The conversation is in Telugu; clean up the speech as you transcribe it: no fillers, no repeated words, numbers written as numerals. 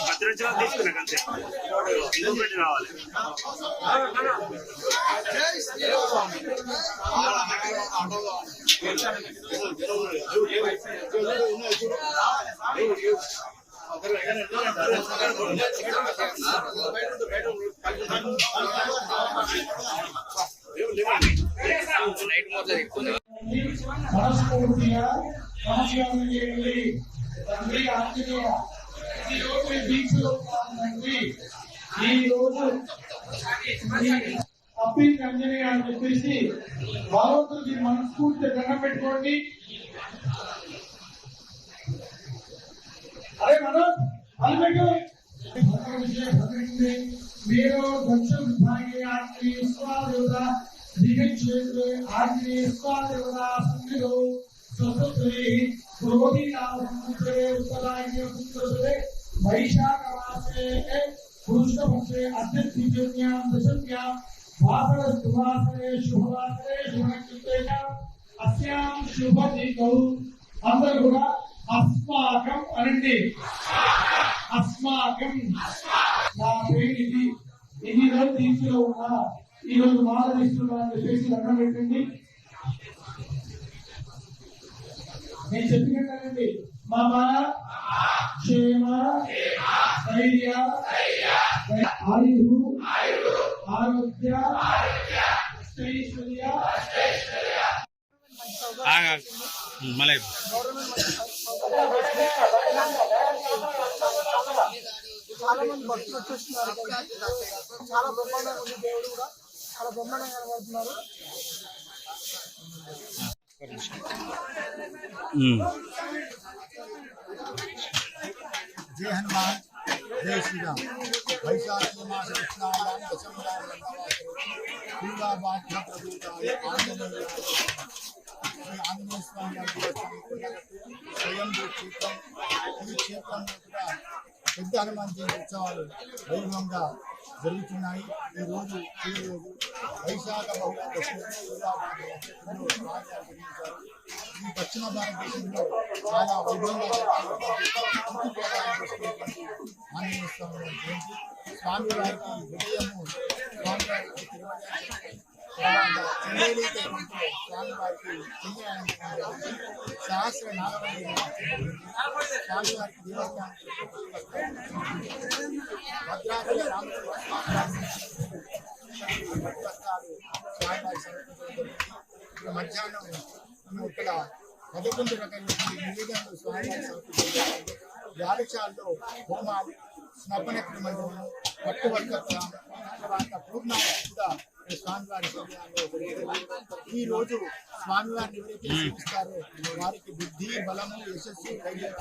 భద్రాచలం తీసుకున్నాక అంతే ఇంకొకటి రావాలి. మనస్ఫూర్తిగా నమస్కారం చేయండి. తండ్రి ఆంజనేయ ఈరోజు దీక్షలో తండ్రి ఈరోజు అప్పింది ఆంజనేయ అని చెప్పేసి భగవంతుడికి మనస్ఫూర్తి దండం పెట్టుకోండి. అరే మనోజ్ అల్పెట్టు మీరు దక్షిణ విభాగే ఆగ్నేయ స్వాదేవత దిగక్షేత్ర ఆగ్నేయ స్వాదేవత సంఖ్యలో स्वसुत्रे पुरोहितावसुत्रे उत्तरायणे पुत्रसुरे वैशाखमासे पुरुषपक्षे अद्यतिथ्यां दशम्यां वासरस्तुवासरे शुभवासरे शुभनक्षत्रेषां अस्यां शुभतिथौ అందరూ కూడా అస్మాకం అనండి. అస్మాకం నా పేరు ఇది రోజు దీక్షలో ఉన్నా ఈ రోజు మాలదిస్తున్నా అని చెప్పేసి దండం పెట్టండి. నేను చెప్పినట్టు మమ క్షేమ ధైర్య ఆయు ఆరోగ్య అష్టైశ్వర్య మళ్ళీ చాలా మంది భక్తులు వచ్చేస్తున్నారు. చాలా బ్రహ్మాండంగా ఉంది. దేవుడు కూడా చాలా బ్రహ్మాండంగా కనబడుతున్నారు. जय हनुमान जय श्री राम। वैशाख मास कृष्णायां दशम्यां पूर्वाभाद्र प्रभुताय आंजनेय श्री आंजनेय स्वामी वाరి స్వయం క్షేత్రం ఈ క్షేత్రంలో కూడా పెద్ద హనుమాన్ జయంతి ఉత్సవాలు వైభవంగా జరుగుతున్నాయి. ఈరోజు వైశాఖ బహుళ ఈ దక్షిణ భారతదేశంలో చాలా వైభవంగా ఆంజనేయ స్వామి జయంతి. స్వామివారికి ఉదయము స్వామివారికి చెందేలైతే స్వామివారికి సహస్ర నాగవల్లి స్వామివారికి దేవస్థానం భద్రాచల రామచంద్ర మధ్యాహ్నం ఇక్కడ 11 రకాల నివేదనలు స్వామివారి సమర్పించారు. యాగశాలలో హోమాలు, స్నపన క్రమము, పట్టువర్గత్వం, తర్వాత పూర్ణాహుతి కూడా స్వామివారి సమయంలో ఈ రోజు స్వామివారిని ఎవరైతే సేవిస్తారో వారికి బుద్ధి, బలము, యశస్సు, ధైర్యం